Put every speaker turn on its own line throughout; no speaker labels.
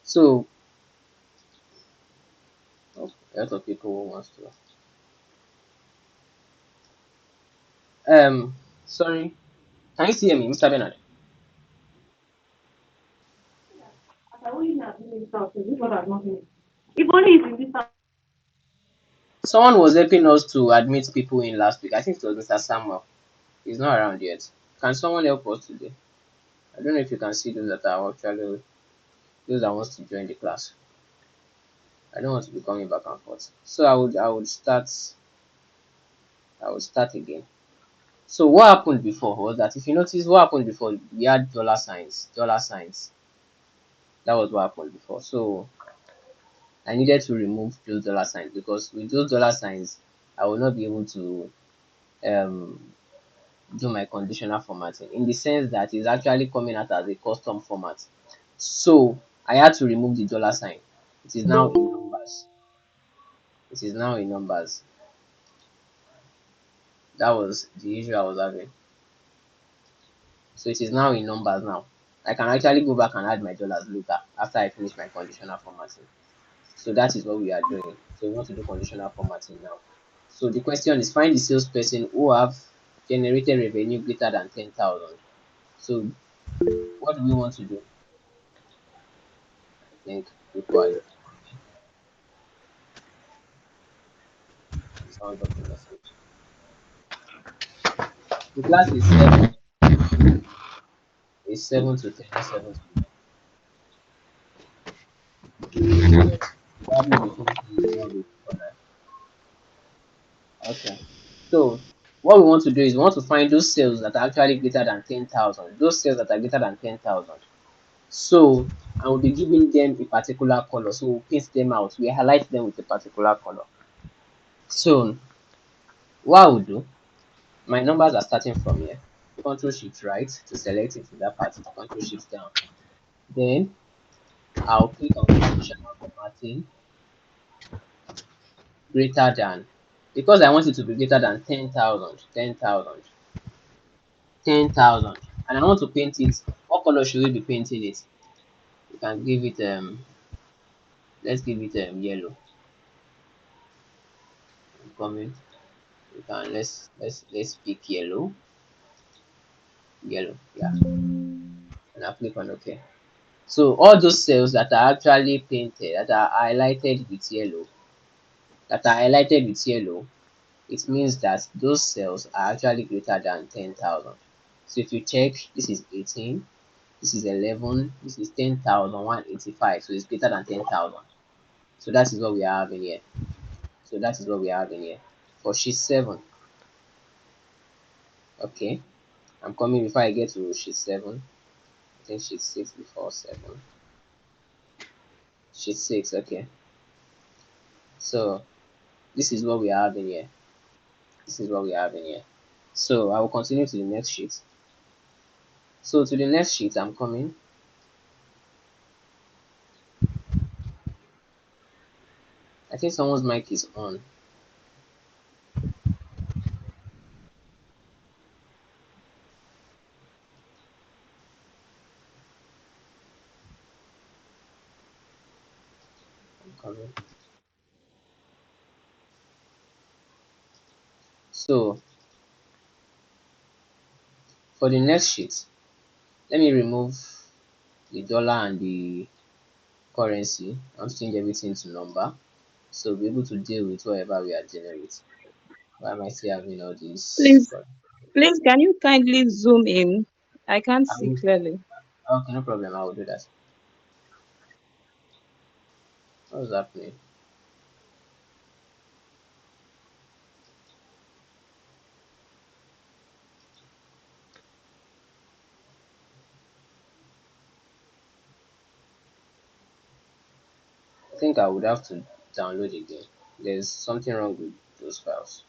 So oh, a lot of people who wants to sorry, can you see me, Mr. Bernard?
If only it's in this house.
Someone was helping us to admit people in last week. I think it was Mr. Samuel. He's not around yet. Can someone help us today? I don't know if you can see those that are actually those that wants to join the class. I don't want to be coming back and forth. So I would start again. So what happened before was that if you notice what happened before, we had dollar signs, dollar signs. That was what happened before. So I needed to remove those dollar signs because with those dollar signs, I will not be able to um do my conditional formatting in the sense that it's actually coming out as a custom format. So I had to remove the dollar sign. It is now in numbers. It is now in numbers. That was the issue I was having. So it is now in numbers now. I can actually go back and add my dollars later after I finish my conditional formatting. So that is what we are doing. So we want to do conditional formatting now. So the question is find the salesperson who have generated revenue greater than 10,000. So what do we want to do? I think people are the sound of the message. The class is seven to ten, not 7 to 9. Yes. Probably we finish a little bit before that. Okay. So what we want to do is we want to find those sales that are actually greater than 10,000. Those sales that are greater than 10,000. So I will be giving them a particular color. So we'll paint them out. We highlight them with a particular color. So what I will do, my numbers are starting from here. Control Shift right to select it in that part. Control Shift down. Then I'll click on conditional formatting greater than, because I want it to be greater than 10,000, 10,000, 10,000, and I want to paint it. What color should we be painting it? We can give it let's give it yellow. Comment. We can let's pick yellow. Yellow, yeah, and I'll click on OK. So all those cells that are actually painted, that are highlighted with yellow, it means that those cells are actually greater than 10,000. So if you check, this is 18, this is 11, this is 10,185. So it's greater than 10,000. So that is what we are having here. So that is what we are having here. For sheet 7, okay, I'm coming before I get to sheet 7. I think sheet 6 before 7. Sheet 6, okay. So this is what we are having here. This is what we are having here. So I will continue to the next sheet. So to the next sheet, I'm coming. I think someone's mic is on. I'm coming. So for the next sheet, let me remove the dollar and the currency. I'm change everything to number. So be able to deal with whatever we are dealing with. Why am I still having all this?
Please, please, can you kindly zoom in? I can't
I
see
will,
clearly.
okay, no problem. I will do that. What's happening? I think I would have to download again. There's something wrong with those files.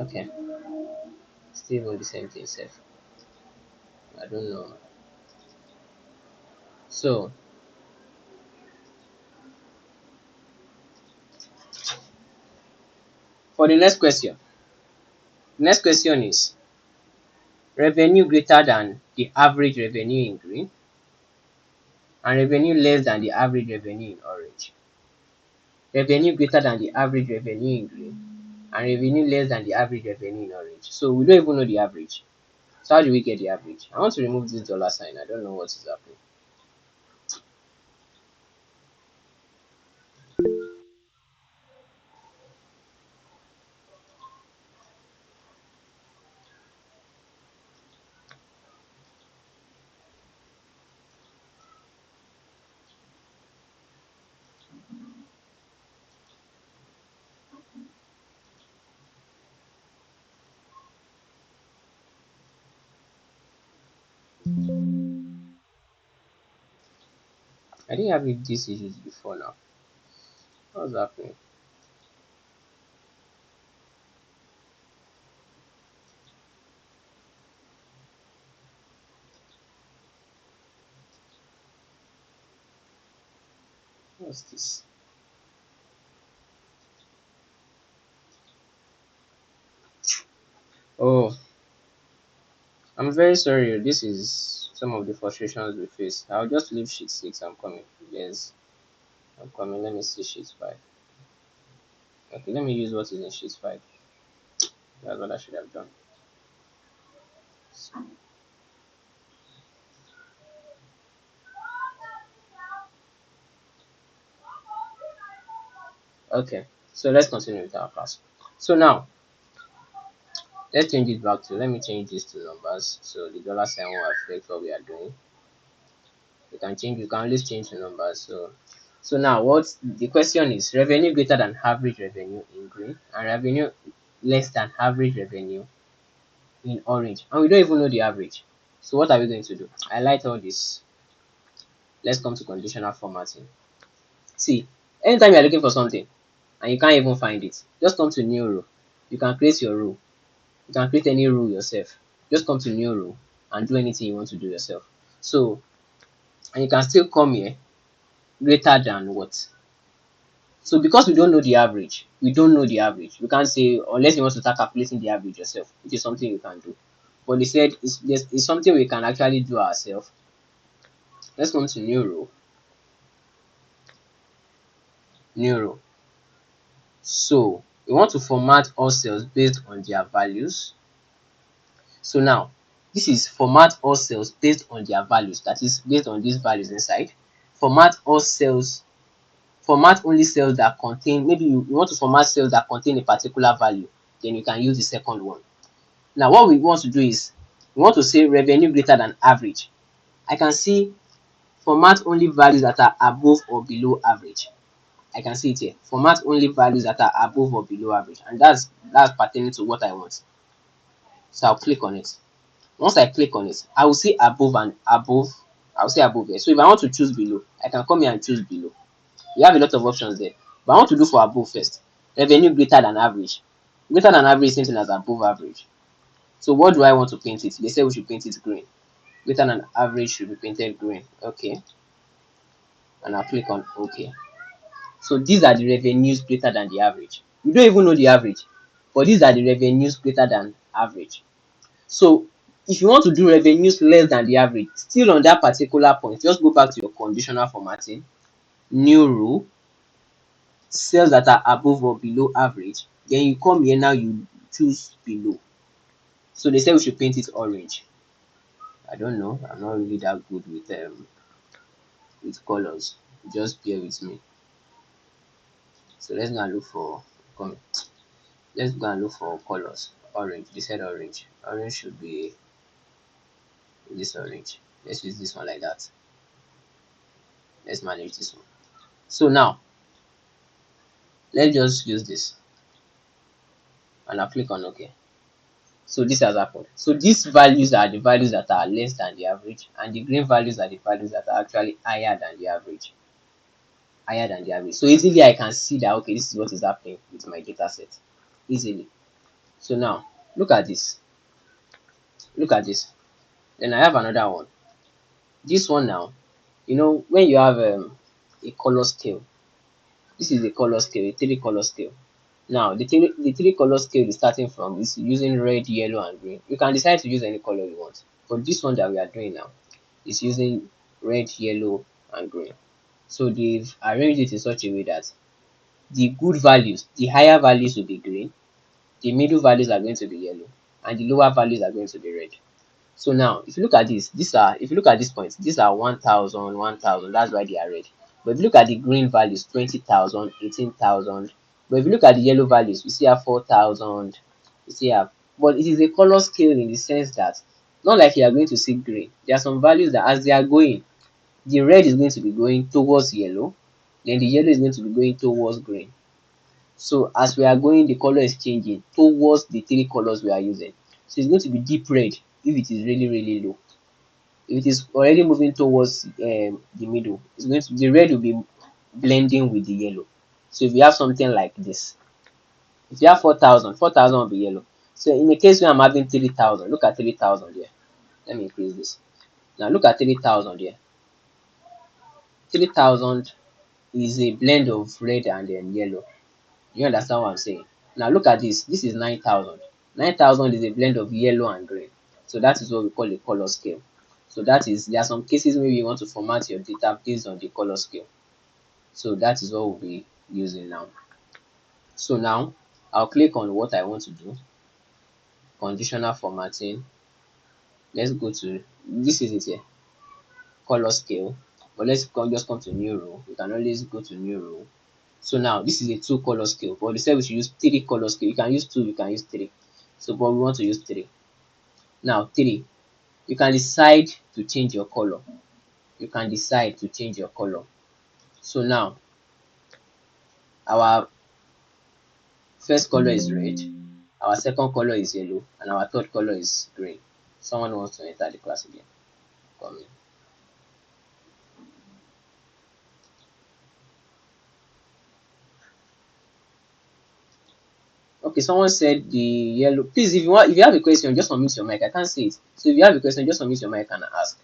Okay, still even the same thing, safe. I don't know. So for the next question is revenue greater than the average revenue in green and revenue less than the average revenue in orange. Revenue greater than the average revenue in green and revenue less than the average revenue in orange. So we don't even know the average. So how do we get the average? I want to remove this dollar sign. I don't know what is happening. I didn't have these issues before now. What's happening? What's this? Oh, I'm very sorry. This is some of the frustrations we face. I'll just leave sheet 6. I'm coming. Yes, I'm coming. Let me see sheet 5. Okay, let me use what is in sheet 5. That's what I should have done. Okay, so let's continue with our class. So now, let's change it back to, let me change this to numbers. So the dollar sign will affect what we are doing. You can always change the numbers. So now what the question is revenue greater than average revenue in green and revenue less than average revenue in orange. And we don't even know the average. So what are we going to do? I like all this. Let's come to conditional formatting. See, anytime you're looking for something and you can't even find it, just come to new row. You can create your row. You can create any rule yourself. Just come to new rule and do anything you want to do yourself. So, and you can still come here greater than what? So because we don't know the average, we don't know the average. We can't say unless you want to start calculating the average yourself, which is something you can do. But they said it's something we can actually do ourselves. Let's come to new rule, new rule. So we want to format all cells based on their values. So now this is format all cells based on their values, that is based on these values inside. Format all cells, format only cells that contain, maybe you want to format cells that contain a particular value, then you can use the second one. Now what we want to do is we want to say revenue greater than average. I can see format only values that are above or below average. I can see it here. Format only values that are above or below average, and that's pertaining to what I want. So I'll click on it. Once I click on it, I will see above and above. I'll see above here. So if I want to choose below, I can come here and choose below. You have a lot of options there. But I want to do for above first. Revenue greater than average. Greater than average is same thing as above average. So what do I want to paint it? They say we should paint it green. Greater than average should be painted green. Okay. And I'll click on OK. So these are the revenues greater than the average. You don't even know the average, but these are the revenues greater than average. So if you want to do revenues less than the average, still on that particular point, just go back to your conditional formatting, new rule, cells that are above or below average. Then you come here now, you choose below. So they say we should paint it orange. I don't know. I'm not really that good with colors. Just bear with me. So let's go and look for come. Let's go and look for colors. Orange. They said orange. Orange should be this orange. Let's use this one like that. Let's manage this one. So now let's just use this and I'll click on OK. So this has happened. So these values are the values that are less than the average, and the green values are the values that are actually higher than the average. Higher than the average. So easily I can see that okay, this is what is happening with my data set. Easily. So now look at this. Look at this. Then I have another one. This one now, when you have a color scale, this is a color scale, a three color scale. Now the three color scale is starting from is using red, yellow, and green. You can decide to use any color you want. But this one that we are doing now is using red, yellow, and green. So they've arranged it in such a way that the good values, the higher values will be green, the middle values are going to be yellow, and the lower values are going to be red. So now, if you look at this, if you look at these points, these are 1,000, 1,000. That's why they are red. But if you look at the green values, 20,000, 18,000. But if you look at the yellow values, we see have 4,000. We see have, but it is a color scale in the sense that not like you are going to see green. There are some values that as they are going, the red is going to be going towards yellow, then the yellow is going to be going towards green. So as we are going, the color is changing towards the three colors we are using. So it's going to be deep red if it is really, really low. If it is already moving towards the middle, it's going to the red will be blending with the yellow. So if you have something like this, if you have 4,000, 4,000 will be yellow. So in the case where I'm having 3,000, look at 3,000 here. Let me increase this. Now look at 3,000 here. 3,000 is a blend of red and then yellow. You understand what I'm saying? Now look at this. This is 9,000. 9,000 is a blend of yellow and green. So that is what we call a color scale. So that is, there are some cases maybe you want to format your data based on the color scale. So that is what we'll be using now. So now I'll click on what I want to do. Conditional formatting. Let's go to, this is it here, color scale. But just come to new row. You can always go to new row. So now this is a two color scale, but they said we should use three color scale. You can use two, you can use three. So but we want to use three. Now three, you can decide to change your color. You can decide to change your color. So now our first color is red, our second color is yellow, and our third color is green. Someone wants to enter the class again. Come in. Okay, someone said the yellow. Please, if you have a question, just unmute your mic. I can't see it. So if you have a question, just unmute your mic and ask.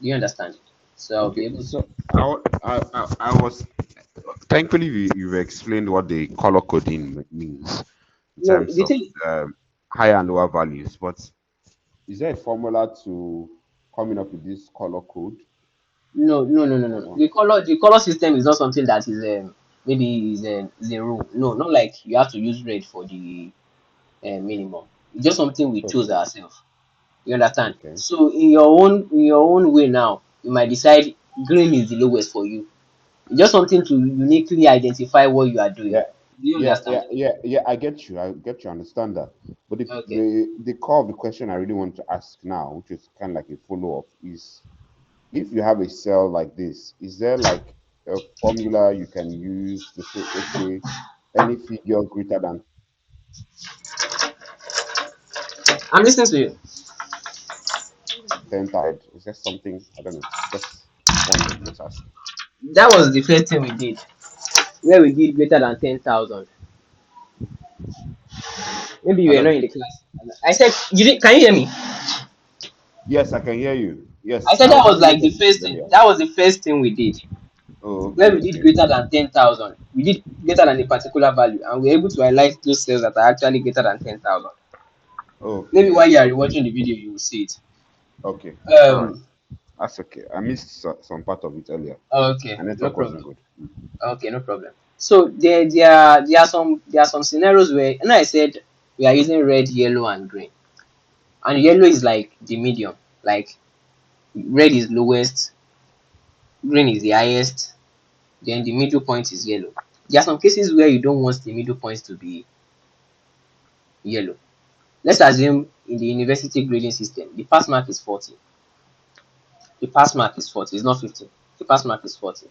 Do you understand? So I'll be
Okay,
able to.
so I was thankfully you've explained what the color coding means in
No,
terms
the
of
thing.
higher and lower values, but is there a formula to coming up with this color code?
No, no, no, no, no, no.
Or
The color system is not something that is maybe is a rule. No, not like you have to use red for the minimum. It's just something we chose
okay,
ourselves. You understand?
okay,
So in your own way now, you might decide green is the lowest for you. It's just something to uniquely identify what you are doing.
yeah,
Do you understand?
yeah. I get you. I get you. Understand that. But the
Okay.
the the core of the question I really want to ask now, which is kind of like a follow up, is if you have a cell like this, is there like a formula you can use to say, okay, any figure greater than
I'm listening to you.
10 tied? Is there something? I don't know. Just wondering, just asking.
That was the first thing we did, where we did greater than 10,000. Maybe
I
you were
don't
not
know.
in the class. I said, can you hear me?
Yes, I can hear you.
I
Yes,
said
I
that
was
was
having
like the
network
first
issues
thing.
earlier.
That was the first thing we did.
Oh,
Where
okay,
we did
okay.
greater than 10,000. We did greater than a particular value, and we're able to highlight those cells that are actually greater than 10,000. Maybe
Okay,
while you are
okay,
watching the video, you will see it.
okay. All right.
Um.
That's okay. I missed some part of it earlier.
Okay.
My
No
network wasn't
problem.
good.
Okay. No problem. So there are some scenarios where, and I said we are using red, yellow, and green, and yellow is like the medium. Like red is lowest, green is the highest, then the middle point is yellow. There are some cases where you don't want the middle points to be yellow. Let's assume in the university grading system, the pass mark is 40. The pass mark is 40, it's not 50. The pass mark is 40.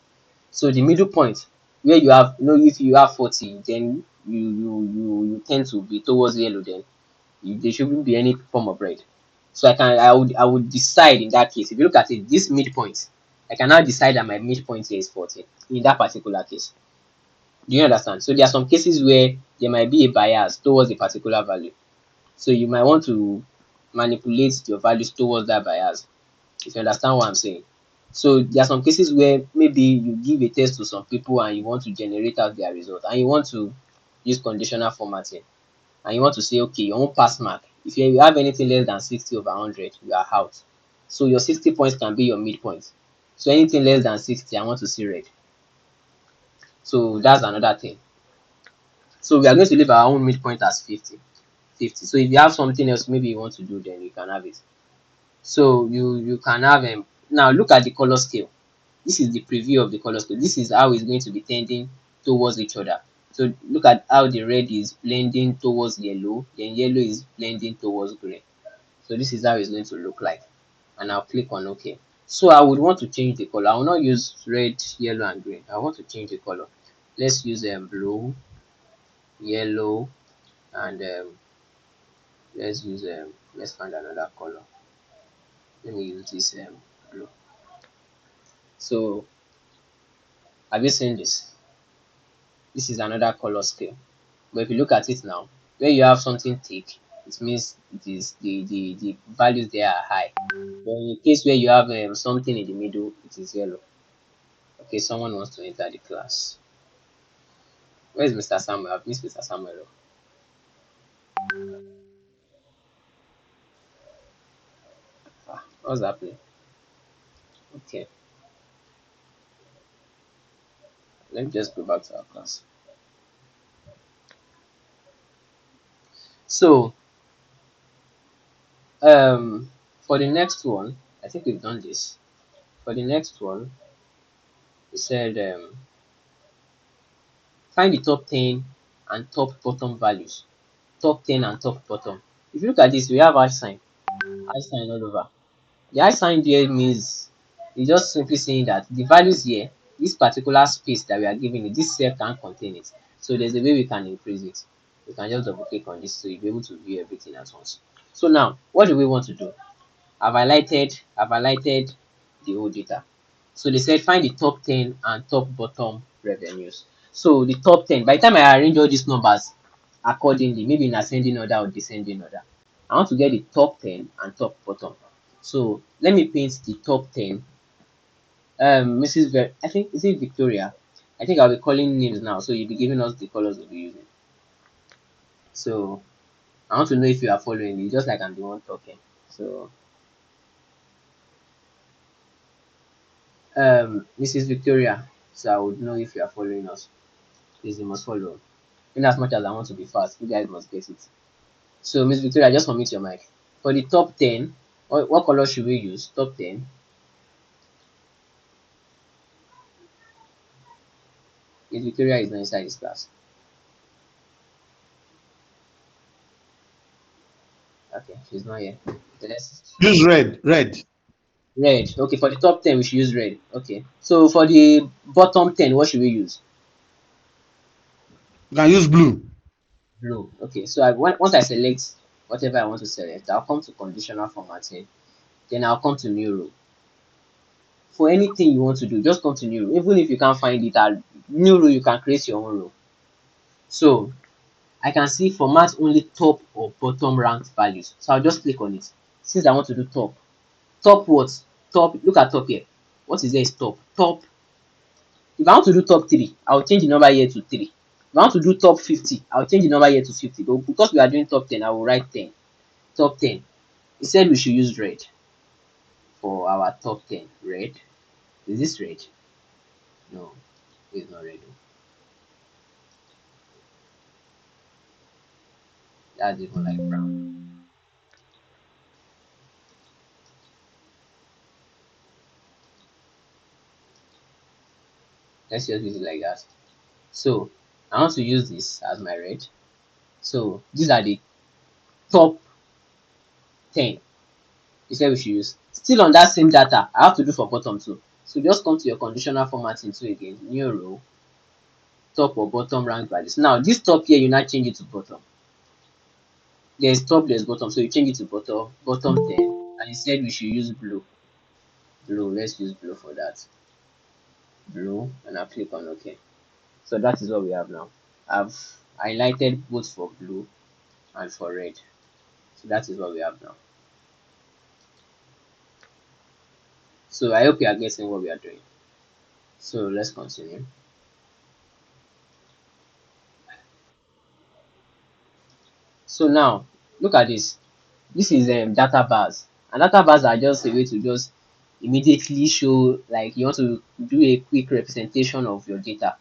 So the middle point where you have, if you have 40, then you tend to be towards yellow, then there shouldn't be any form of red. So I would decide in that case. If you look at it, this midpoint, I can now decide that my midpoint here is 40 in that particular case. Do you understand? So there are some cases where there might be a bias towards a particular value. So you might want to manipulate your values towards that bias, if you understand what I'm saying. So there are some cases where maybe you give a test to some people and you want to generate out their result, and you want to use conditional formatting, and you want to say, okay, your own pass mark, if you have anything less than 60 over 100, you are out. So your 60 points can be your midpoint. So anything less than 60, I want to see red. So that's another thing. So we are going to leave our own midpoint as 50. 50. So if you have something else maybe you want to do, then you can have it. So you can have now look at the color scale. This is the preview of the color scale. This is how it's going to be tending towards each other. So look at how the red is blending towards yellow, then yellow is blending towards green. So this is how it's going to look like. And I'll click on OK. So I would want to change the color. I will not use red, yellow, and green. I want to change the color. Let's use blue, yellow, and let's find another color. Let me use this blue. So have you seen this? This is another color scale. But if you look at it now, when you have something thick, it means it is the values there are high. But in the case where you have something in the middle, it is yellow. Okay, someone wants to enter the class. Where is Mr. Samuel? I've missed Mr. Samuel. What's happening? Okay, let me just go back to our class. So, for the next one, I think we've done this. For the next one, we said find the top 10 and top bottom values. Top 10 and top bottom. If you look at this, we have hash sign all over. The hash sign there means it's just simply saying that the values here, this particular space that we are giving it, this cell can't contain it. So there's a way we can increase it. We can just double click on this so you'll be able to view everything at once. So now, what do we want to do? I've highlighted the whole data. So they said find the top 10 and top bottom revenues. So the top 10, by the time I arrange all these numbers accordingly, maybe in ascending order or descending order, I want to get the top 10 and top bottom. So let me paint the top 10. I think, is it Victoria? I think I'll be calling names now, so you'll be giving us the colors we'll be using. So I want to know if you are following me, just like I'm the one talking. So Mrs. Victoria, so I would know if you are following us. Please, you must follow. In as much as I want to be fast, you guys must get it. So, Miss Victoria, just unmute your mic. For the top 10, what color should we use? Top 10. Miss Victoria is not inside this class. Okay, she's not here. So let's
Use red, red.
red. Okay, for the top 10, we should use red. Okay. So for the bottom 10, what should we use?
You can use blue.
Blue. Okay. So once I select whatever I want to select, I'll come to conditional formatting. Then I'll come to new row. For anything you want to do, just come to new row. Even if you can't find it at new row, you can create your own row. So I can see format only top or bottom ranked values. So I'll just click on it. Since I want to do top. Top what? Top, look at top here. What is there is top? Top. If I want to do top 3, I'll change the number here to 3. If I want to do top 50, I'll change the number here to 50. But because we are doing top 10, I will write 10. Top 10. He said we should use red for our top 10. Red. Is this red? No, it's not red. That's even like brown. Let's just use it like that. So I want to use this as my red. So these are the top 10 you said we should use. Still on that same data, I have to do for bottom too. So just come to your conditional formatting too again, new row, top or bottom rank values. Now this top here, you now change it to bottom. There's top, there's bottom, so you change it to bottom 10. And you said we should use blue. Blue, let's use blue for that. Blue, and I'll click on OK. So that is what we have now. I've highlighted both for blue and for red. That is what we have now. So I hope you are getting what we are doing. So let's continue. So now look at this. This is data bars, and data bars are just a way to just immediately show, like you want to do a quick representation of your data.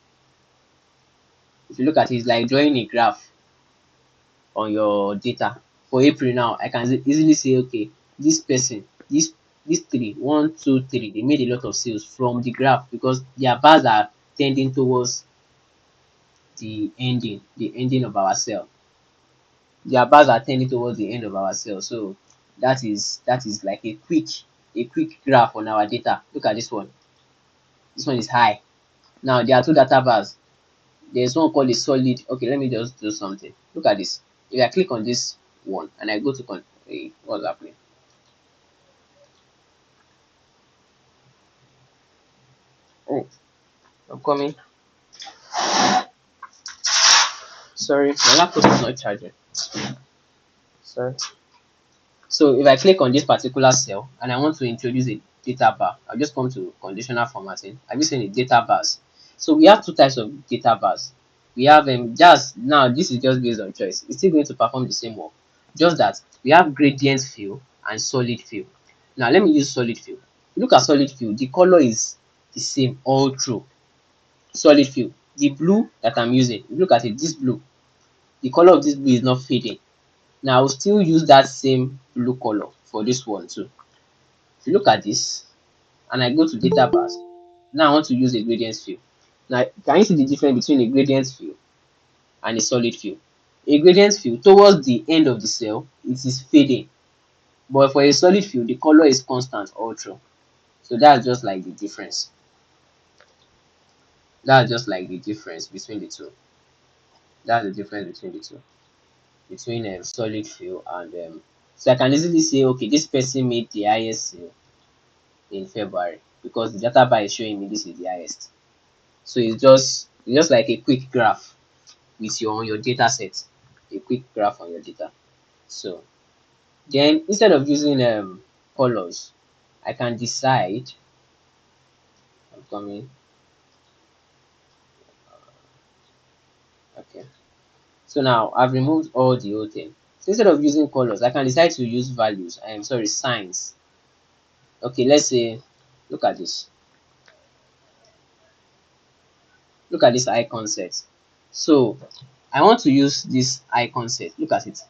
If you look at it, it's like drawing a graph on your data. For April now, I can easily say, okay, this person, this three, one, two, three, they made a lot of sales from the graph because their bars are tending towards the ending of our cell. Their bars are tending towards the end of our cell. So that is like a quick graph on our data. Look at this one. This one is high. Now there are two data bars. There's one called a solid. Okay, let me just do something. Look at this. If I click on this one and I go to what's happening? Oh, I'm coming. Sorry, my laptop is not charging. Sorry. So if I click on this particular cell and I want to introduce a data bar, I'll just come to conditional formatting. Have you seen the data bars? So we have two types of data bars. We have just now, this is just based on choice. It's still going to perform the same work. Just that we have gradient fill and solid fill. Now let me use solid fill. Look at solid fill, the color is the same all through. Solid fill. The blue that I'm using, look at it, this blue. The color of this blue is not fading. Now I will still use that same blue color for this one too. If you look at this and I go to data bars, now I want to use a gradient fill. Now can you see the difference between a gradient fill and a solid fill? A gradient fill towards the end of the cell it is fading, but for a solid fill the color is constant all through. So that's just like the difference. That's just like the difference between the two. That's the difference between the two. Between solid fill and so I can easily say, okay, this person made the highest sale in February because the data bar is showing me this is the highest. So it's just like a quick graph with your on your data set, a quick graph on your data. So then instead of using colors, I can decide. I'm coming. Okay. So now I've removed all the old thing. So instead of using colors, I can decide to use values. I'm sorry, signs. Okay, let's say, look at this. Look at this icon set. So I want to use this icon set. Look at it.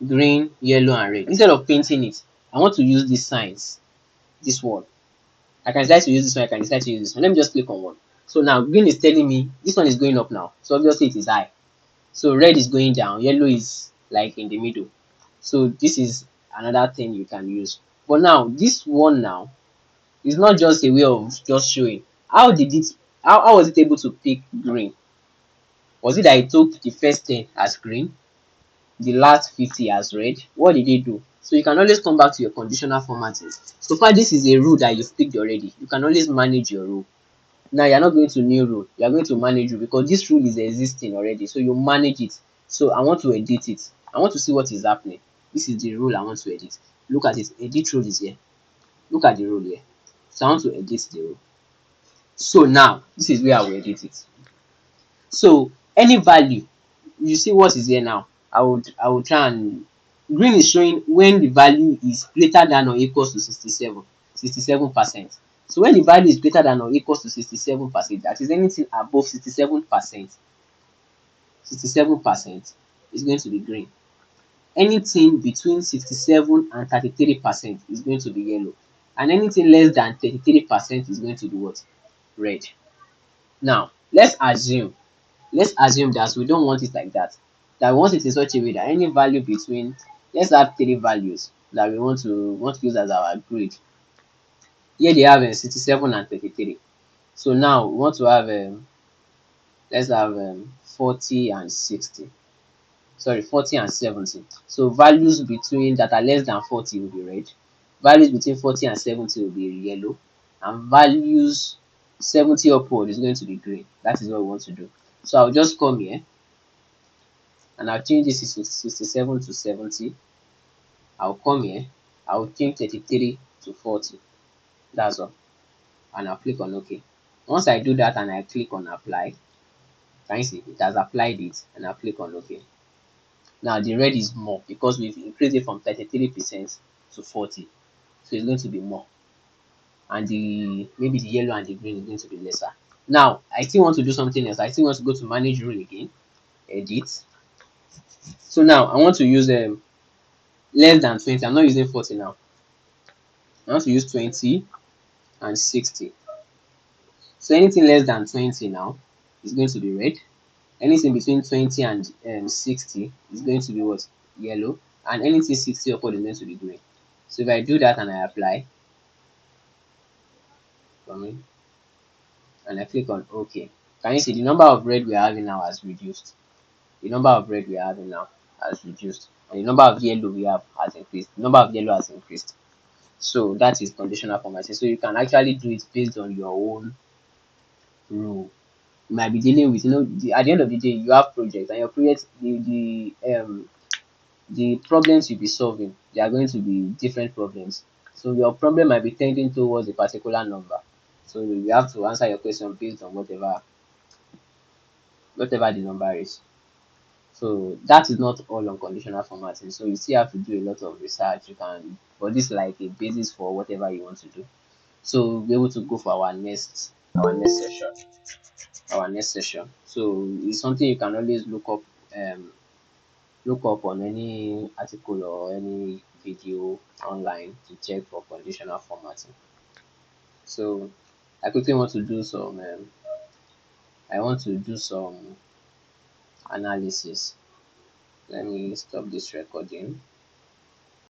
Green, yellow, and red. Instead of painting it, I want to use these signs. This one. I can decide to use this one, I can decide to use this one. Let me just click on one. So now green is telling me this one is going up now. So obviously it is high. So red is going down, yellow is like in the middle. So this is another thing you can use. But now this one now is not just a way of just showing. How was it able to pick green? Was it that it took the first 10 as green, the last 50 as red? What did they do? So you can always come back to your conditional formatting. So far this is a rule that you've picked already. You can always manage your rule. Now you're not going to new rule, you're going to manage rule because this rule is existing already. So you manage it. So I want to edit it. I want to see what is happening. This is the rule I want to edit. Look at it. Edit rule is here. Look at the rule here. So I want to edit the rule. So now this is where I will edit it. So any value, you see what is here now. I would try and green is showing when the value is greater than or equals to 67%. So when the value is greater than or equals to 67%, that is anything above 67% is going to be green. Anything between 67 and 33% is going to be yellow. And anything less than 33% is going to be what? Red. Now let's assume that we don't want it like that. That we want it in such a way that any value between, let's have three values that we want to use as our grade. Here they have 67 and 33. So now we want to have let's have 40 and 60. Sorry, 40 and 70. So values between that are less than 40 will be red. Values between 40 and 70 will be yellow. And values 70 upward is going to be green. That is what we want to do. So I'll just come here and I'll change this to 67 to 70. I'll come here, I'll change 33 to 40. That's all. And I'll click on OK. Once I do that and I click on apply, can you see it has applied it, and I'll click on OK. Now the red is more because we've increased it from 33% to 40. So it's going to be more. And the maybe the yellow and the green is going to be lesser. Now I still want to do something else. I still want to go to manage rule again, edit. So now I want to use less than 20. I'm not using 40 now. I want to use 20 and 60. So anything less than 20 now is going to be red. Anything between 20 and 60 is going to be what? Yellow. And anything 60 upward is going to be green. So if I do that and I apply for me and I click on OK, can you see the number of red we are having now has reduced? The number of red we are having now has reduced, and the number of yellow we have has increased. The number of yellow has increased. So that is conditional formatting. So you can actually do it based on your own rule. You might be dealing with, at the end of the day, you have projects, and your projects, the problems you'll be solving, they are going to be different problems. So your problem might be tending towards a particular number. So you have to answer your question based on whatever the number is. So that is not all on conditional formatting. So you still have to do a lot of research. You can, but this is like a basis for whatever you want to do. So we'll be able to go for our next session. Our next session. So it's something you can always look up on any article or any video online to check for conditional formatting. So I quickly want to do some I want to do some analysis. Let me stop this recording.